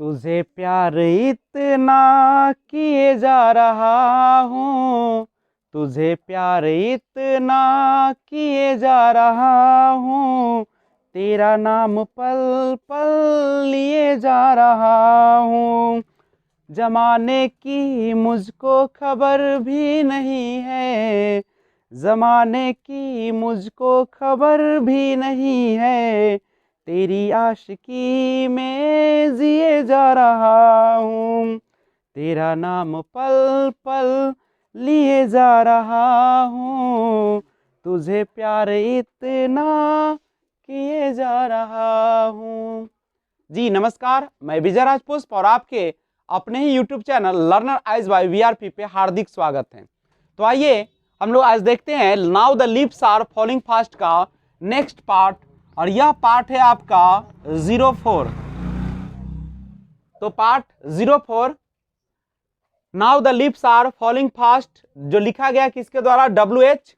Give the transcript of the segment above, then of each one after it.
तुझे प्यार इतना किए जा रहा हूँ, तुझे प्यार इतना किए जा रहा हूँ, तेरा नाम पल पल लिए जा रहा हूँ। जमाने की मुझको खबर भी नहीं है, जमाने की मुझको खबर भी नहीं है, तेरी आशिकी में जिए जा रहा हूँ, तेरा नाम पल पल लिए जा रहा हूँ, तुझे प्यार इतना किए जा रहा हूँ। जी नमस्कार, मैं विजय राजपुष्प और आपके अपने ही YouTube channel learner eyes by VRP पे हार्दिक स्वागत है। तो आइए हम लोग आज देखते हैं now the leaves are falling fast का नेक्स्ट पार्ट, और यह पार्ट है आपका 04। तो part 04 now the leaves are falling fast जो लिखा गया किसके द्वारा? WH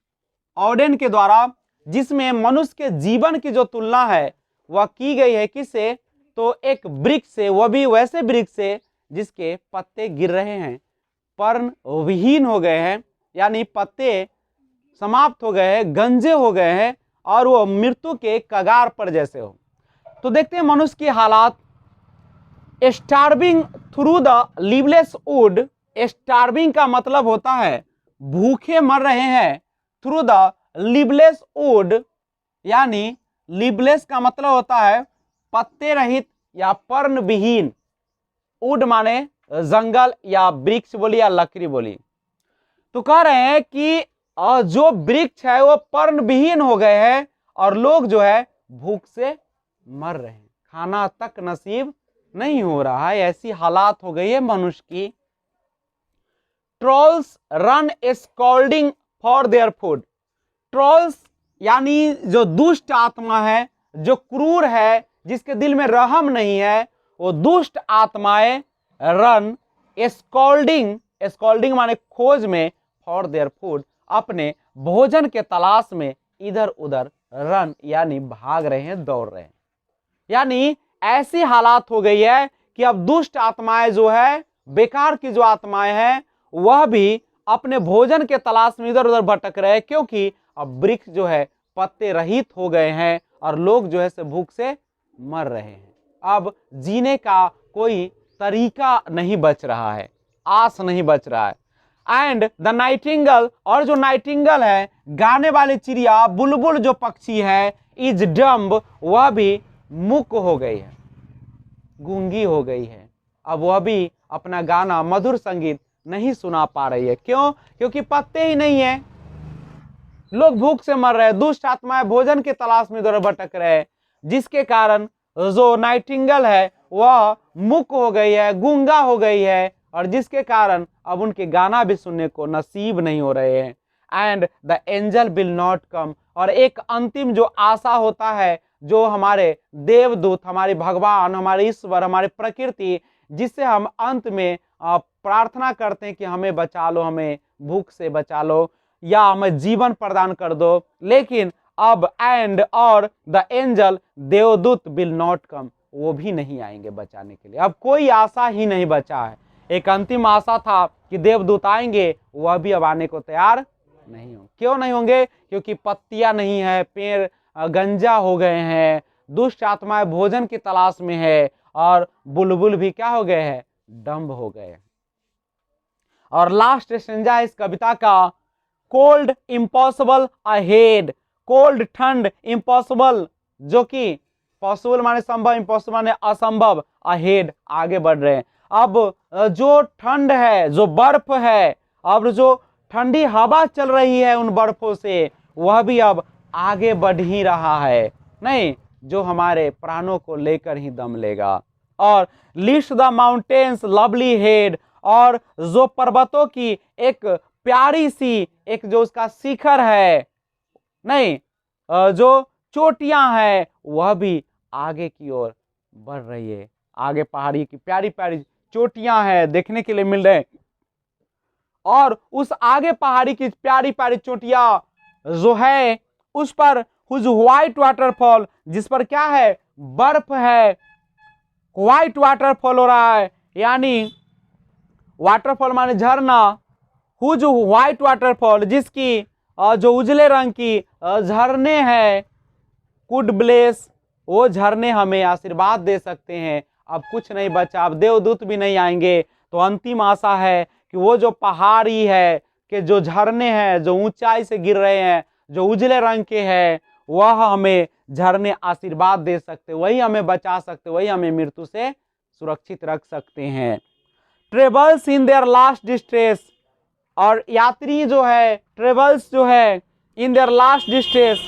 ऑडेन के द्वारा, जिसमें मनुष्य के जीवन की जो तुलना है वह की गई है किससे? तो एक वृक्ष से, वह भी वैसे वृक्ष से जिसके पत्ते गिर रहे हैं, पर्ण विहीन हो गए हैं, यानी पत्ते समाप्त हो गए हैं, गंजे हो गए हैं और वो मृत्यु के कगार पर जैसे हो। तो देखते हैं मनुष्य की हालात। Starving through the leafless wood, starving का मतलब होता है भूखे मर रहे हैं, थ्रू द लीवलेस वुड यानी लीवलेस का मतलब होता है पत्ते रहित या पर्ण विहीन, वुड माने जंगल या वृक्ष बोली या लकड़ी बोली। तो कह रहे हैं कि जो वृक्ष है वो पर्ण विहीन हो गए हैं और लोग जो है भूख से मर रहे हैं, खाना तक नसीब नहीं हो रहा है, ऐसी हालात हो गई है मनुष्य की। Trolls run scolding for their food, trolls यानी जो दुष्ट आत्मा है, जो क्रूर है, जिसके दिल में रहम नहीं है, वो दुष्ट आत्माएं रन स्कॉल्डिंग, स्कॉल्डिंग माने खोज में, फॉर देयर फूड अपने भोजन के तलाश में इधर उधर रन यानी भाग रहे हैं, दौड़ रहे हैं। यानी ऐसी हालात हो गई है कि अब दुष्ट आत्माएं जो है, बेकार की जो आत्माएं हैं, वह भी अपने भोजन के तलाश में इधर उधर भटक रहे हैं, क्योंकि अब वृक्ष जो है पत्ते रहित हो गए हैं और लोग जो है से भूख से मर रहे हैं। अब जीने का कोई तरीका नहीं बच रहा है, आस नहीं बच रहा है। एंड द नाइटिंगल, और जो नाइटिंगल है, गाने वाली चिड़िया, बुलबुल जो पक्षी है, इज डम्ब, वह भी मूक हो गई है, गूंगी हो गई है। अब वह भी अपना गाना, मधुर संगीत नहीं सुना पा रही है। क्यों? क्योंकि पत्ते ही नहीं है, लोग भूख से मर रहे हैं, दुष्ट आत्माएं भोजन की तलाश में इधर भटक रहे हैं, जिसके कारण जो नाइटिंगल है वह मूक हो गई है, गूंगा हो गई है, और जिसके कारण अब उनके गाना भी सुनने को नसीब नहीं हो रहे हैं। And the angel will not come, और एक अंतिम जो आशा होता है, जो हमारे देवदूत, हमारे भगवान, हमारे ईश्वर, हमारे प्रकृति, जिससे हम अंत में प्रार्थना करते हैं कि हमें बचा लो, हमें भूख से बचा लो या हमें जीवन प्रदान कर दो, लेकिन अब एंड और द एंजल, देवदूत विल नॉट कम, वो भी नहीं आएंगे बचाने के लिए। अब कोई आशा ही नहीं बचा है। एक अंतिम आशा था कि देवदूत आएंगे, वह भी अब आने को तैयार नहीं होंगे। क्यों नहीं होंगे? क्योंकि पत्तियां नहीं है, पेड़ गंजा हो गए हैं, दुष्ट आत्माएं भोजन की तलाश में है, और बुलबुल भी क्या हो गए हैं? डम्ब हो गए। और लास्ट स्टेंजा इस कविता का, कोल्ड इम्पॉसिबल अहेड, कोल्ड ठंड, इम्पॉसिबल जो कि पॉसिबल माने संभव, इम्पॉसिबल माने असंभव, अहेड आगे बढ़ रहे हैं। अब जो ठंड है, जो बर्फ है, अब जो ठंडी हवा चल रही है उन बर्फों से, वह भी अब आगे बढ़ ही रहा है, नहीं जो हमारे प्राणों को लेकर ही दम लेगा। और list the mountains lovely head, और जो पर्वतों की एक प्यारी सी एक जो उसका शिखर है, नहीं जो चोटियां हैं, वह भी आगे की ओर बढ़ रही है। आगे पहाड़ी की प्यारी प्यारी चोटियां हैं देखने के लिए मिल रहे हैं, और उस आगे पहाड़ी की प्यारी प्यारी चोटियां जो है, उस पर हुज व्हाइट वाटरफॉल, जिस पर क्या है? बर्फ है, व्हाइट वाटरफॉल हो रहा है, यानी वाटरफॉल माने झरना, हुज व्हाइट वाटरफॉल, जिसकी जो उजले रंग की झरने हैं, कुड ब्लेस, वो झरने हमें आशीर्वाद दे सकते हैं। अब कुछ नहीं बचा, अब देवदूत भी नहीं आएंगे, तो अंतिम आशा है कि वो जो पहाड़ी है कि जो झरने हैं, जो ऊंचाई से गिर रहे हैं, जो उजले रंग के हैं, वह हमें झरने आशीर्वाद दे सकते, वही हमें बचा सकते, वही हमें मृत्यु से सुरक्षित रख सकते हैं। Travels in their last distress, और यात्री जो है, ट्रेवल्स जो है इन देयर लास्ट डिस्ट्रेस,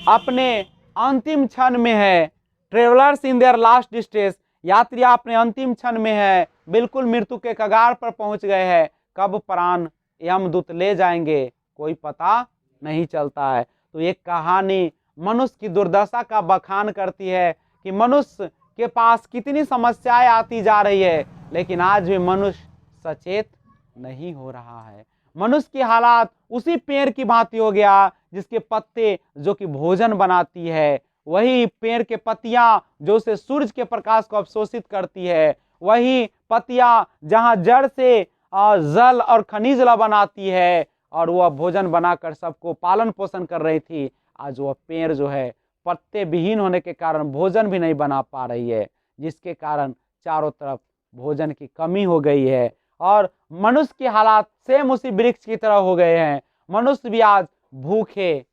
अपने अंतिम क्षण में है। Travellers in their last distress, यात्री अपने अंतिम क्षण में है, बिल्कुल मृत्यु के कगार पर पहुंच गए हैं। कब प्राण यमदूत ले जाएंगे कोई पता नहीं चलता है। तो एक कहानी मनुष्य की दुर्दशा का बखान करती है कि मनुष्य के पास कितनी समस्याएं आती जा रही है, लेकिन आज भी मनुष्य सचेत नहीं हो रहा है। मनुष्य की हालात उसी पेड़ की भांति हो गया जिसके पत्ते जो कि भोजन बनाती है, वही पेड़ के पत्तियां जो उसे सूरज के प्रकाश को अवशोषित करती है, वही पत्तियां जहां जड़ से जल और खनिज ला बनाती है, और वह भोजन बनाकर सबको पालन पोषण कर रही थी, आज वह पेड़ जो है पत्ते विहीन होने के कारण भोजन भी नहीं बना पा रही है, जिसके कारण चारों तरफ भोजन की कमी हो गई है। और मनुष्य की हालात सेम उसी वृक्ष की तरह हो गए हैं। मनुष्य भी आज भूखे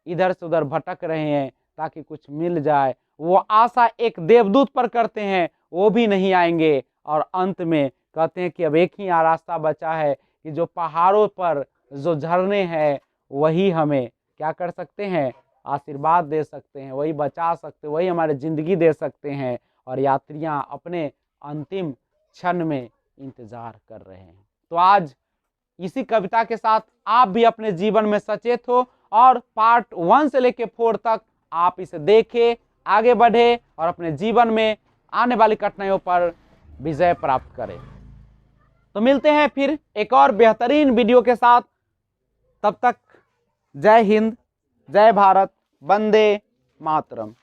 इधर से उधर भटक रहे हैं ताकि कुछ मिल जाए। वो आशा एक देवदूत पर करते हैं, वो भी नहीं आएंगे, और अंत में कहते हैं कि अब एक ही रास्ता बचा है कि जो पहाड़ों पर जो झरने हैं वही हमें क्या कर सकते हैं, आशीर्वाद दे सकते हैं, वही बचा सकते हैं, वही हमारी जिंदगी दे सकते हैं। और यात्रियां अपने अंतिम क्षण में इंतजार कर रहे हैं। तो आज इसी कविता के साथ आप भी अपने जीवन में सचेत हो, और पार्ट 1 से लेकर 4 तक आप इसे देखें, आगे बढ़े और अपने जीवन में आने वाली कठिनाइयों पर विजय प्राप्त करें। तो मिलते हैं फिर एक और बेहतरीन वीडियो के साथ। तब तक जय हिंद, जय भारत, वंदे मातरम।